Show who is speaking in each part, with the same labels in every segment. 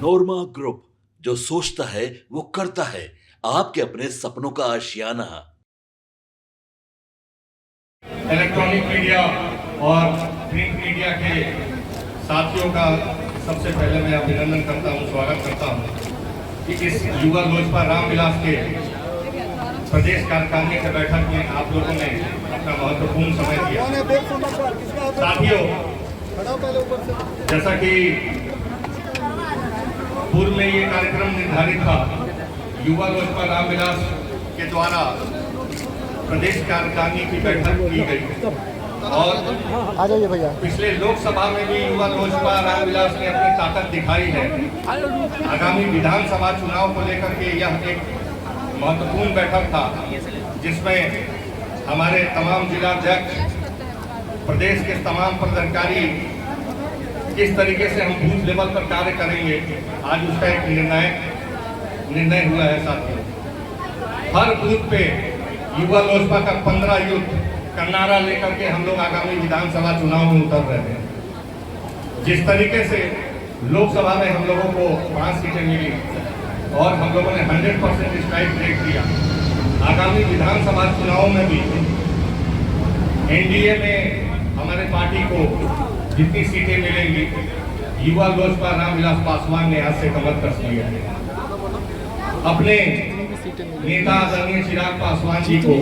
Speaker 1: नोरमा group, जो सोचता है वो करता है, आपके अपने सपनों का आशियाना।
Speaker 2: इलेक्ट्रॉनिक मीडिया और प्रिंट मीडिया के साथियों का सबसे पहले मैं अभिनंदन करता हूं, स्वागत करता हूं कि इस युवा लोजपा रामविलास के प्रदेश कार्यकारिणी की बैठक में आप लोगों ने अपना महत्वपूर्ण समय दिया। साथियों, जैसा कि पूर्व में ये कार्यक्रम निर्धारित था, युवा लोजपा रामविलास के द्वारा प्रदेश कार्यकारिणी की बैठक की गई और
Speaker 3: आ जाइए भैया।
Speaker 2: पिछले लोकसभा में भी युवा लोजपा रामविलास ने अपनी ताकत दिखाई है। आगामी विधानसभा चुनाव को लेकर के यह एक महत्वपूर्ण बैठक था, जिसमें हमारे तमाम जिलाध्यक्ष, प्रदेश के तमाम पदाधिकारी किस तरीके से हम बूथ लेवल पर कार्य करेंगे, आज उसका एक निर्णय हुआ है। साथियों, हर बूथ पे युवा लोजपा का 15 युद्ध का नारा लेकर के हम लोग आगामी विधानसभा चुनाव में उतर रहे हैं। जिस तरीके से लोकसभा में हम लोगों को 5 सीटें मिली और हम लोगों ने 100% स्ट्राइक ब्रेक किया, आगामी विधानसभा चुनाव में भी एनडीए में हमारे पार्टी को जितनी सीटें मिलेंगी, युवा लोजपा रामविलास पासवान ने आज से कमर कस लिया है। अपने नेता आदरणीय चिराग पासवान जी को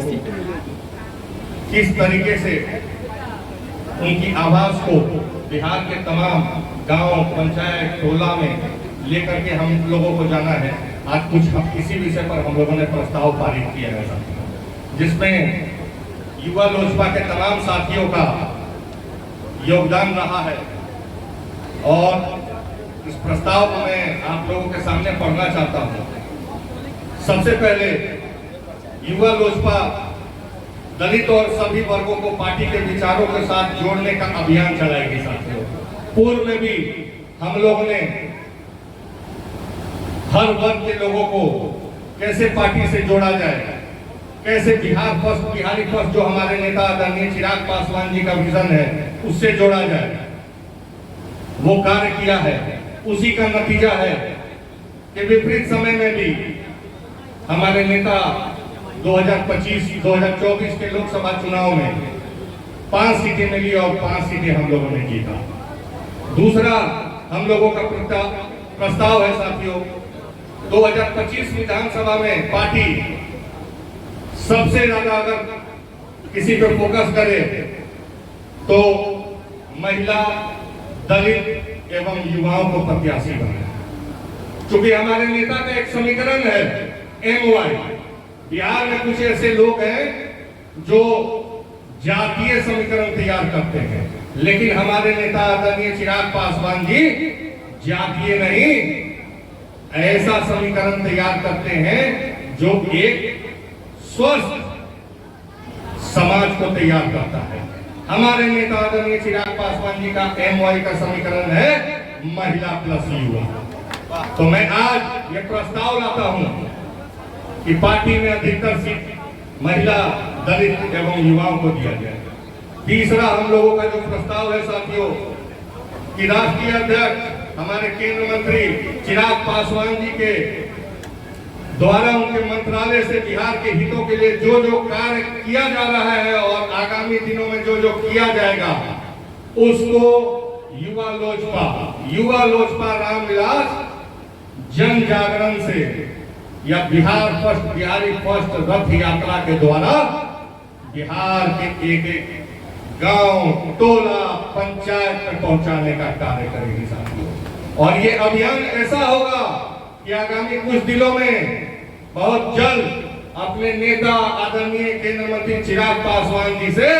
Speaker 2: किस तरीके से उनकी आवाज को बिहार के तमाम गांव, पंचायत, टोला में लेकर के हम लोगों को जाना है। आज कुछ इसी विषय पर हम लोगों ने प्रस्ताव पारित किया है, जिसमें युवा लोजपा के तमाम साथियों का योगदान रहा है और इस प्रस्ताव को मैं आप लोगों के सामने पढ़ना चाहता हूं। सबसे पहले युवा लोजपा दलित और सभी वर्गों को पार्टी के विचारों के साथ जोड़ने का अभियान चलाएगी। साथियों, पूर्व में भी हम लोगों ने हर वर्ग के लोगों को कैसे पार्टी से जोड़ा जाए, कैसे बिहार फर्स्ट, बिहारी फर्स्ट जो हमारे नेता आदरणीय चिराग पासवान जी का विजन है उससे जोड़ा जाए, वो कार्य किया है। उसी का नतीजा है कि विपरीत समय में भी हमारे नेता 2025-2024 के लोकसभा चुनाव में 5 सीटें मिली और 5 सीटें हम लोगों ने जीता। दूसरा हम लोगों का प्रस्ताव है साथियों, 2025 विधानसभा में पार्टी सबसे ज्यादा अगर किसी पर फोकस करे तो महिला, दलित एवं युवाओं को प्रत्याशी बनाए। क्योंकि हमारे नेता का एक समीकरण है MY, बिहार में कुछ ऐसे लोग हैं जो जातीय समीकरण तैयार करते हैं, लेकिन हमारे नेता आदरणीय चिराग पासवान जी जातीय नहीं, ऐसा समीकरण तैयार करते हैं जो एक स्वस्थ समाज को तैयार करता है। हमारे नेता आदरणीय चिराग पासवान जी का MY का समीकरण है महिला प्लस युवा। तो मैं आज ये प्रस्ताव लाता हूं कि पार्टी में अधिकतर सीट महिला, दलित एवं युवाओं को दिया जाए। तीसरा हम लोगों का जो प्रस्ताव है साथियों, कि राष्ट्रीय अध्यक्ष हमारे केंद्र मंत्री चिराग पासवान जी के द्वारा उनके मंत्रालय से बिहार के हितों के लिए जो जो कार्य किया जा रहा है और आगामी दिनों में जो जो किया जाएगा, उसको युवा लोजपा रामविलास जन जागरण से या बिहार फर्स्ट, बिहारी फर्स्ट रथ यात्रा के द्वारा बिहार के एक एक गांव, टोला, पंचायत में पहुंचाने का कार्य करेगी साथियों। और ये अभियान ऐसा होगा कि आगामी कुछ दिनों में बहुत जल्द अपने नेता आदरणीय केंद्र मंत्री चिराग पासवान जी से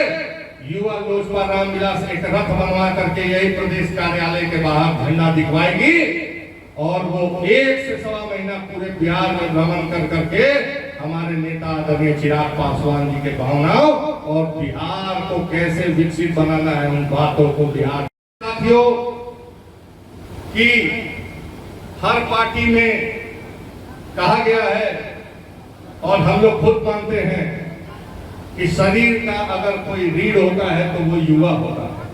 Speaker 2: युवा लोजपा रामविलास एक रथ बनवा करके यही प्रदेश कार्यालय के बाहर झंडा दिखवाएगी और वो 1 से सवा महीना पूरे बिहार में भ्रमण कर करके हमारे नेता आदरणीय चिराग पासवान जी के भावनाओं और बिहार को कैसे विकसित बनाना है उन बातों को बिहार साथियों कि हर पार्टी में कहा गया है और हम लोग खुद मानते हैं कि शरीर का अगर कोई रीढ़ होता है तो वो युवा होता है।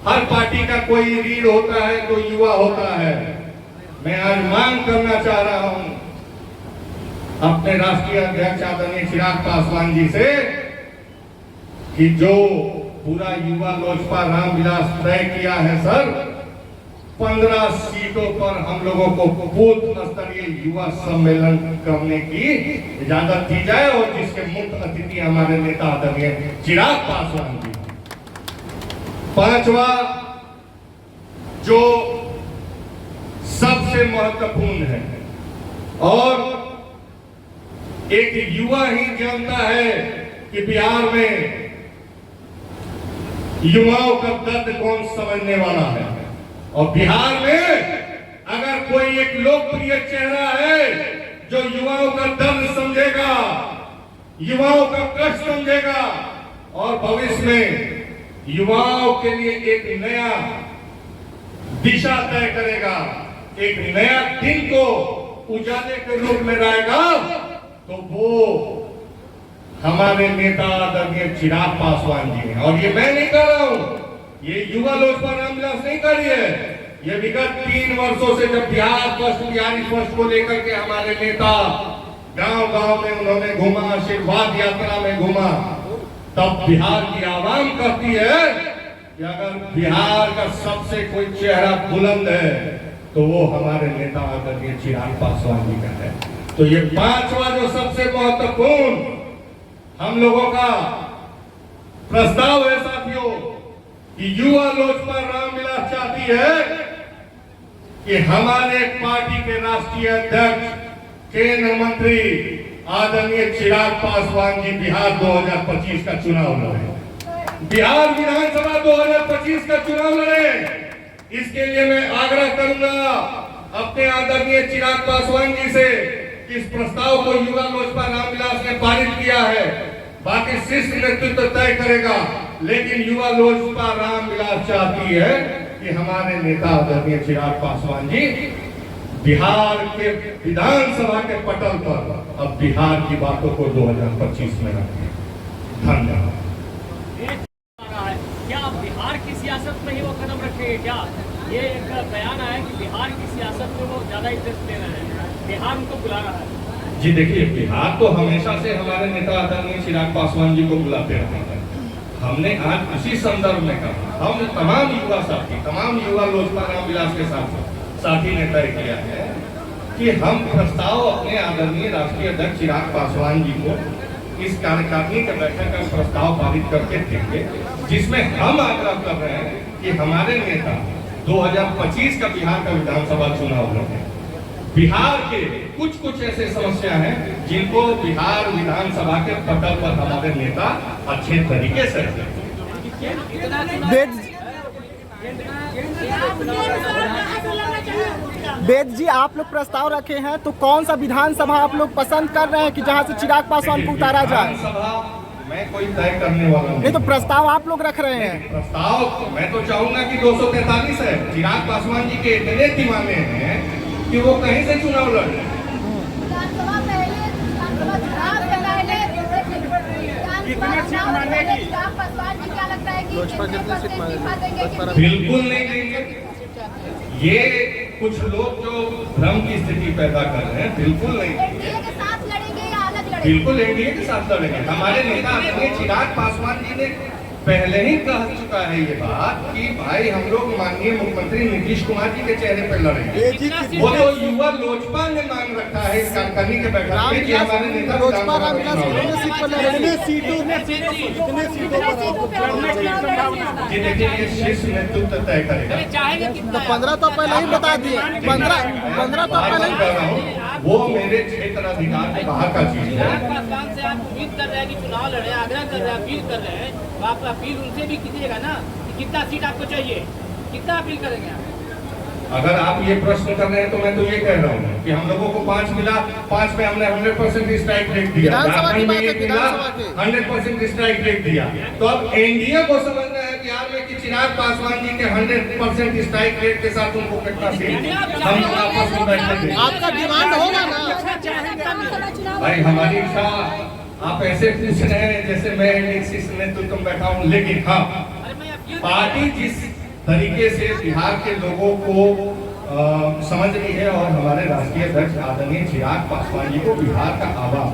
Speaker 2: हर पार्टी का कोई रीढ़ होता है तो युवा होता है। मैं आज मांग करना चाह रहा हूं अपने राष्ट्रीय अध्यक्ष आदरणीय चिराग पासवान जी से कि जो पूरा युवा लोजपा रामविलास तय किया है सर, 15 सीटों पर हम लोगों को बूथ स्तरीय युवा सम्मेलन करने की इजाजत दी जाए और जिसके मुख्य अतिथि हमारे नेता आदरणीय चिराग पासवान जी। 5वां जो सबसे महत्वपूर्ण है और एक युवा ही जानता है कि बिहार में युवाओं का दर्द कौन समझने वाला है। और बिहार में अगर कोई एक लोकप्रिय चेहरा है जो युवाओं का दर्द समझेगा, युवाओं का कष्ट समझेगा और भविष्य में युवाओं के लिए एक नया दिशा तय करेगा, एक नया दिन को उजाले के रूप में लाएगा, तो वो हमारे नेता आदरणीय चिराग पासवान जी हैं। और ये मैं नहीं कर रहा हूं, ये युवा लोजपा रामविलास नहीं कर रही है। ये विगत 3 वर्षों से जब बिहार फर्स्ट, बिहारी फर्स्ट को लेकर के हमारे नेता गांव-गांव में उन्होंने घूमा, आशीर्वाद यात्रा में घूमा, तब बिहार की आवाम कहती है कि अगर बिहार का सबसे कोई चेहरा बुलंद है तो वो हमारे नेता आदरणीय चिराग पासवान जी का है। तो ये 5वां जो सबसे महत्वपूर्ण हम लोगों का प्रस्ताव है साथियों कि युवा लोजपा रामविलास चाहती है कि हमारे पार्टी के राष्ट्रीय अध्यक्ष केंद्र मंत्री आदरणीय चिराग पासवान जी बिहार 2025 का चुनाव लड़े, बिहार विधानसभा 2025 का चुनाव लड़े। इसके लिए मैं आग्रह करूंगा अपने आदरणीय चिराग पासवान जी से कि इस प्रस्ताव को युवा लोजपा रामविलास ने पारित किया है, बाकी शीर्ष नेतृत्व तय करेगा, लेकिन युवा लोजपा रामविलास चाहती है कि हमारे नेता आदरणीय चिराग पासवान जी बिहार के विधानसभा के पटल पर अब बिहार की बातों को 2025 में रखें। धन्यवाद।
Speaker 3: क्या बिहार की सियासत में ही वो कदम रखेंगे? क्या ये एक बयान आया कि बिहार की सियासत में वो ज्यादा इंटरेस्ट ले रहे हैं, बिहार उनको बुला रहा है?
Speaker 2: जी देखिए, बिहार तो हमेशा से हमारे नेता आदरणीय चिराग पासवान जी को बुलाते रहे हैं। हमने आज उसी संदर्भ में कहा, हम तमाम युवा साथी, तमाम युवा लोजपा रामविलास के साथी ने तय किया है कि हम प्रस्ताव अपने आदरणीय राष्ट्रीय अध्यक्ष चिराग पासवान जी को इस कार्यकारिणी के बैठक का प्रस्ताव पारित करके देंगे, जिसमें हम आग्रह कर रहे हैं कि हमारे नेता 2025 का बिहार का विधानसभा चुनाव लड़े। बिहार के कुछ ऐसे समस्या हैं जिनको बिहार विधानसभा के पटल पर हमारे नेता अच्छे तरीके से
Speaker 4: वेद जी, आप लोग प्रस्ताव रखे हैं तो कौन सा विधानसभा आप लोग पसंद कर रहे हैं कि जहां से चिराग पासवान को उतारा जाए?
Speaker 2: मैं कोई तय करने वाला
Speaker 4: नहीं, तो प्रस्ताव आप लोग रख रहे हैं।
Speaker 2: प्रस्ताव मैं तो चाहूंगा कि 243 है। चिराग पासवान जी के इतने दीवाने हैं कि वो कहीं से चुनाव लड़ रहे हैं। बिल्कुल नहीं देंगे। ये कुछ लोग जो भ्रम की स्थिति पैदा कर रहे हैं, बिल्कुल नहीं देंगे। बिल्कुल एनडीए के साथ लड़ेंगे। हमारे नेता आदरणीय चिराग पासवान जी ने पहले ही कह चुका है ये बात कि भाई हम लोग माननीय मुख्यमंत्री नीतीश कुमार जी के चेहरे पर लड़ेंगे। वो तो युवा लोजपा ने मांग रखा है इस कार्यकारिणी के बैठक में कि हमारे नेता जी देखिए ये शीर्ष नेतृत्व तय करेगा।
Speaker 4: तो 15 तो पहले ही बता दिए, 15 तो पहले ही।
Speaker 2: वो मेरे क्षेत्र अधिकार के बाहर का चीज है।
Speaker 5: पासवान से आप उम्मीद कर रहे हैं कि चुनाव लड़े, आग्रह कर रहे हैं, अपील कर रहे हैं, तो आप अपील उनसे भी कीजिएगा ना कि कितना सीट आपको चाहिए, कितना अपील करेंगे आप?
Speaker 2: अगर आप ये प्रश्न कर रहे हैं तो मैं तो ये कह रहा हूँ कि हम लोगों को 5 मिला, 5 में हमने 100% स्ट्राइक रेट दिया, झारखंड में 1 मिला, 100% स्ट्राइक रेट दिया। तो अब एनडीए को समझना है बिहार में कि चिराग पासवान जी के 100% स्ट्राइक रेट के साथ उनको कितना सीट हम आपस में बैठे।
Speaker 4: आपका डिमांड होगा ना
Speaker 2: भाई हमारी इच्छा आप ऐसे पूछ रहे हैं जैसे मैं शीर्ष नेतृत्व में बैठा हूँ, लेकिन हाँ पार्टी जिस तरीके से बिहार के लोगों को समझ रही है और हमारे राष्ट्रीय अध्यक्ष आदरणीय चिराग पासवान जी को बिहार का आवाम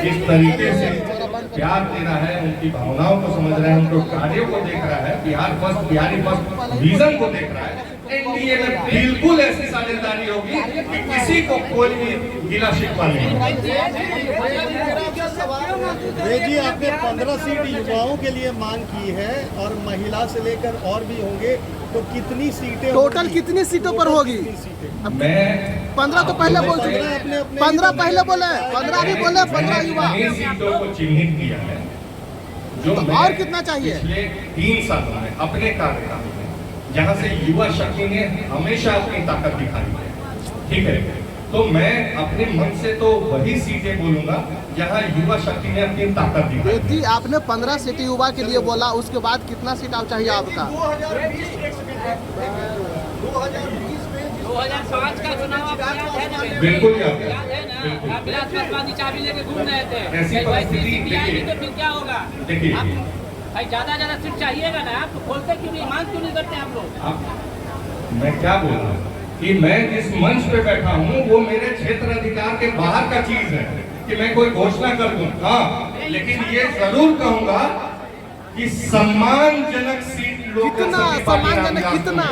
Speaker 2: इस तरीके से प्यार दे रहा है, उनकी भावनाओं को समझ रहा है, उनको कार्यों को देख रहा है, Bihar first Bihari first vision को देख रहा है। एनडीए में बिल्कुल ऐसी साझेदारी होगी कि किसी को कोई भी गिला शिकवा नहीं।
Speaker 6: जी आपने 15 सीट युवाओं के लिए मांग की है और महिला से लेकर और भी होंगे, तो कितनी सीटें
Speaker 4: टोटल कितनी सीटों पर होगी?
Speaker 2: मैं
Speaker 4: 15 तो पहले बोल चुके हैं, 15 पहले बोले, 15 भी बोले, 15 युवा।
Speaker 2: सीटों को चिन्हित किया है जो
Speaker 4: तो और कितना चाहिए?
Speaker 2: पिछले 3 सालों में अपने कार्यकाल में जहाँ से युवा शक्ति ने हमेशा अपनी ताकत दिखाई है, ठीक है, तो मैं अपने मन से तो वही सीटें बोलूंगा जहाँ युवा शक्ति ने अपनी ताकत दिखाई।
Speaker 4: जी आपने 15 सीट युवा के लिए बोला, उसके बाद कितना सीट आप चाहिए आपका?
Speaker 5: 2005 का चुनाव आपको याद है ना?
Speaker 2: बिल्कुल याद है,
Speaker 5: याद है ना?
Speaker 2: बिल्कुल।
Speaker 5: आप विलास पासवान चाबी लेके घूम रहे थे,
Speaker 2: ऐसी परिस्थिति
Speaker 5: आएगी तो फिर क्या होगा?
Speaker 2: देखिए
Speaker 5: भाई ज्यादा सीट चाहिएगा ना, आप तो खोलते क्यों नहीं, मांग क्यों नहीं करते आप लोग?
Speaker 2: मैं क्या बोल रहा हूँ कि मैं जिस मंच पे बैठा हूँ वो मेरे क्षेत्र अधिकार के बाहर का चीज है कि मैं कोई घोषणा कर दूं। हाँ, लेकिन ये जरूर कहूंगा कि सम्मानजनक सीट लोग
Speaker 4: सम्मानजनक कितना?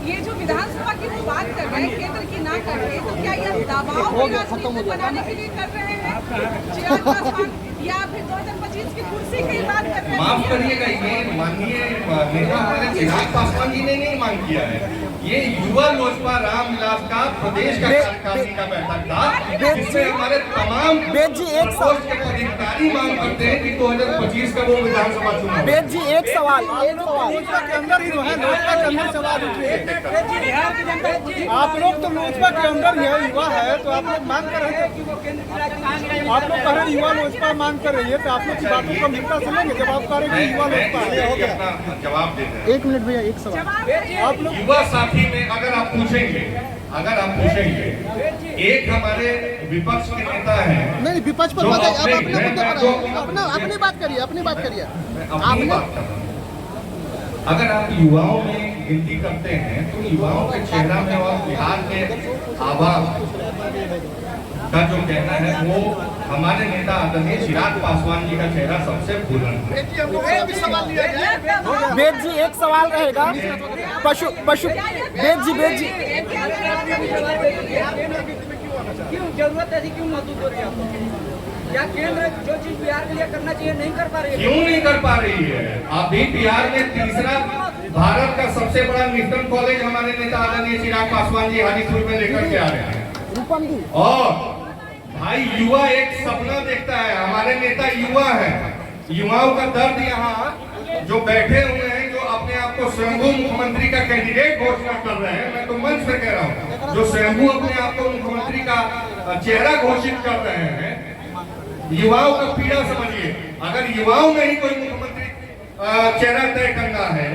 Speaker 7: ये जो विधानसभा की वो बात कर रहे हैं, केंद्र की ना कर रहे, तो क्या ये दबाव बनाने के लिए कर रहे हैं चिराग पासवान, या फिर 2025 की कुर्सी की बात कर रहे हैं?
Speaker 2: माफ करिएगा, ये माननीय नेता हमारे चिराग पासवान जी ने नहीं मांग किया है, ये युवा लोजपा रामविलास का प्रदेश का कार्यकारिणी का बैठक था जिसमें हमारे तमाम के पदाधिकारी मांग करते हैं कि 2025 का वो विधानसभा चुनाव।
Speaker 4: बेद जी एक सवाल लोजपा के अंदर ही है, लोजपा के अंदर सवाल उठे। आप लोग तो लोजपा के अंदर है, युवा है, तो आप लोग मांग कर रहे हैं, आप लोग कह रहे हैं युवा लोजपा मांग कर रही है, तो आप लोग की बातों को गंभीरता से लेंगे जब आप कह रहे हैं युवा लोजपा हो गया?
Speaker 2: जवाब दे रहे हैं।
Speaker 4: 1 मिनट भैया, एक सवाल आप लोग
Speaker 2: युवा साथी में अगर आप पूछेंगे एक हमारे विपक्ष के नेता हैं।
Speaker 4: नहीं, विपक्ष पर बात है, आप अपने मुद्दे पर अपनी बात करिए, अपनी बात करिए।
Speaker 2: अपनी बात कर रहा हूं। अगर आप युवाओं में गिनती करते हैं तो युवाओं के चेहरा में और बिहार के आवाज का जो कहना है वो हमारे नेता आदरणीय चिराग पासवान जी का चेहरा सबसे बुलंद है।
Speaker 4: बेद जी एक सवाल रहेगा, पशु बेद जी
Speaker 8: क्यों जरूरत है, क्यों महसूस हो रही है आपको? या केंद्र जो चीज बिहार के लिए करना चाहिए नहीं कर पा रही है?
Speaker 2: क्यों नहीं कर पा रही है? अभी बिहार में तीसरा भारत का सबसे बड़ा मिशन कॉलेज हमारे नेता आदरणीय चिराग पासवान जी हाजीपुर में लेकर के आ रहे हैं। और भाई युवा एक सपना देखता है, हमारे नेता युवा है, युवाओं का दर्द यहाँ जो बैठे हुए हैं, जो अपने आप को स्वयंभू मुख्यमंत्री का कैंडिडेट घोषणा कर रहे हैं, मैं तो मंच से कह रहा हूँ, जो स्वयंभू अपने आप को मुख्यमंत्री का चेहरा घोषित कर रहे हैं, युवाओं का पीड़ा समझिए। अगर युवाओं में ही कोई मुख्यमंत्री चेहरा तय करना है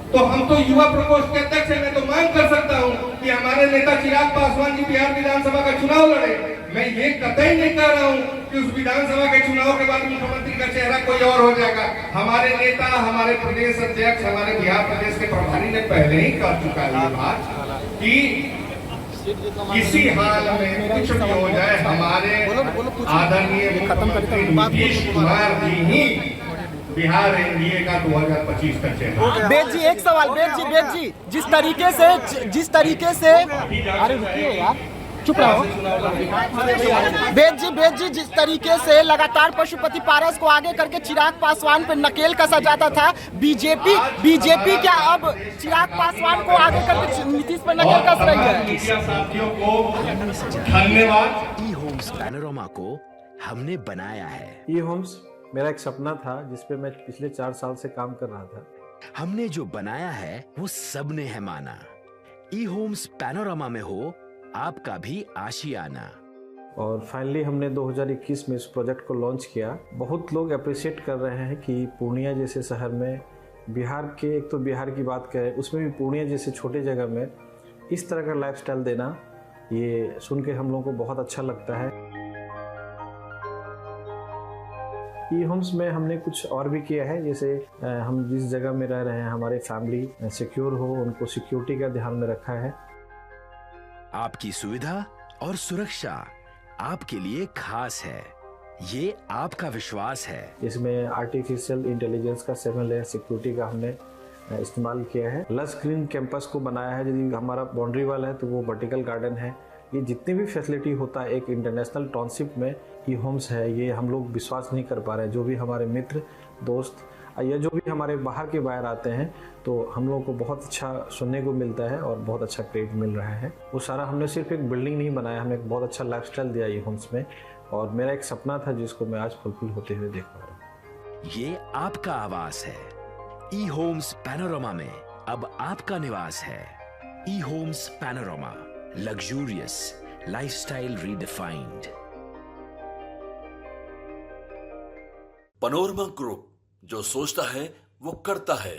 Speaker 2: तो हम तो युवा प्रकोष्ठ के अध्यक्ष हैं, मैं तो मांग कर सकता हूं कि हमारे नेता चिराग पासवान जी बिहार विधानसभा का चुनाव लड़े। मैं ये कतई नहीं कह रहा हूं कि उस विधानसभा के चुनाव के बाद मुख्यमंत्री का चेहरा कोई और हो जाएगा। हमारे नेता, हमारे प्रदेश अध्यक्ष, हमारे बिहार प्रदेश के प्रभारी ने पहले ही कह चुका है ये बात कि किसी हाल में कुछ भी हो जाए हमारे आदरणीय मुख्यमंत्री नीतीश कुमार जी ही बिहार एनडीए का 2025 का चेहरा।
Speaker 4: बेद जी एक सवाल, बेद जी जिस तरीके से अरे रुकिए यार, चुप रहो। बेद जी जिस तरीके से लगातार पशुपति पारस को आगे करके चिराग पासवान पे नकेल कसा जाता था, बीजेपी क्या अब चिराग पासवान को आगे करके नीतीश पर नकेल कस रही है?
Speaker 2: मीडिया साथियों को धन्यवाद।
Speaker 9: ई होम्स पैनोरमा को हमने बनाया है।
Speaker 10: ई होम्स मेरा एक सपना था जिसपे मैं पिछले 4 साल से काम कर रहा था।
Speaker 9: हमने जो बनाया है वो सबने है माना। ई होम्स पैनोरमा में हो आपका भी आशियाना।
Speaker 10: और फाइनली हमने 2021 में इस प्रोजेक्ट को लॉन्च किया। बहुत लोग अप्रिशिएट कर रहे हैं कि पूर्णिया जैसे शहर में बिहार के, एक तो बिहार की बात करें उसमें भी पूर्णिया जैसे छोटे जगह में इस तरह का लाइफस्टाइल देना, ये सुन के हम लोगों को बहुत अच्छा लगता है। ई होम्स में हमने कुछ और भी किया है, जैसे हम जिस जगह में रह रहे हैं हमारे फैमिली सिक्योर हो, उनको सिक्योरिटी का ध्यान में रखा है।
Speaker 9: आपकी सुविधा और सुरक्षा आपके लिए खास है, ये आपका विश्वास है।
Speaker 10: इसमें आर्टिफिशियल इंटेलिजेंस का 7 लेयर सिक्योरिटी का हमने इस्तेमाल किया है। लस ग्रीन कैंपस को बनाया है। यदि हमारा बाउंड्री वाल है तो वो वर्टिकल गार्डन है। ये जितनी भी फैसिलिटी होता है एक इंटरनेशनल टाउनशिप में ई होम्स है, ये हम लोग विश्वास नहीं कर पा रहे हैं। जो भी हमारे मित्र दोस्त या जो भी हमारे बाहर के बाहर आते हैं तो हम लोगों को बहुत अच्छा सुनने को मिलता है और बहुत अच्छा क्रेडिट मिल रहा है। वो सारा हमने सिर्फ एक बिल्डिंग नहीं बनाया, हमें एक बहुत अच्छा लाइफस्टाइल दिया ई होम्स में, और मेरा एक सपना था जिसको मैं आज फुलफिल होते हुए देख पा रहा हूँ।
Speaker 9: ये आपका आवास है। ई होम्स पैनोरमा में अब आपका निवास है। E Homes Panorama, luxurious lifestyle redefined.
Speaker 1: Panorama Group, जो सोचता है वो करता है।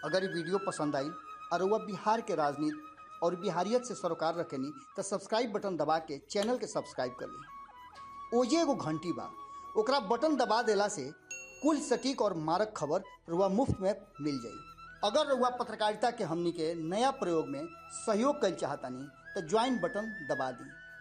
Speaker 11: अगर ये वीडियो पसंद आई और वह बिहार के राजनीति और बिहारियत से सरोकार रखेनी तो सब्सक्राइब बटन दबा के चैनल के सब्सक्राइब कर ली। ओजे एगो घंटी बा, ओकरा बटन दबा देला से कुल सटीक और मारक खबर रुआ मुफ्त में मिल जाई। अगर रुआ पत्रकारिता के हमनी के नया प्रयोग में सहयोग कर चाहतानी तो ज्वाइन बटन दबा दी।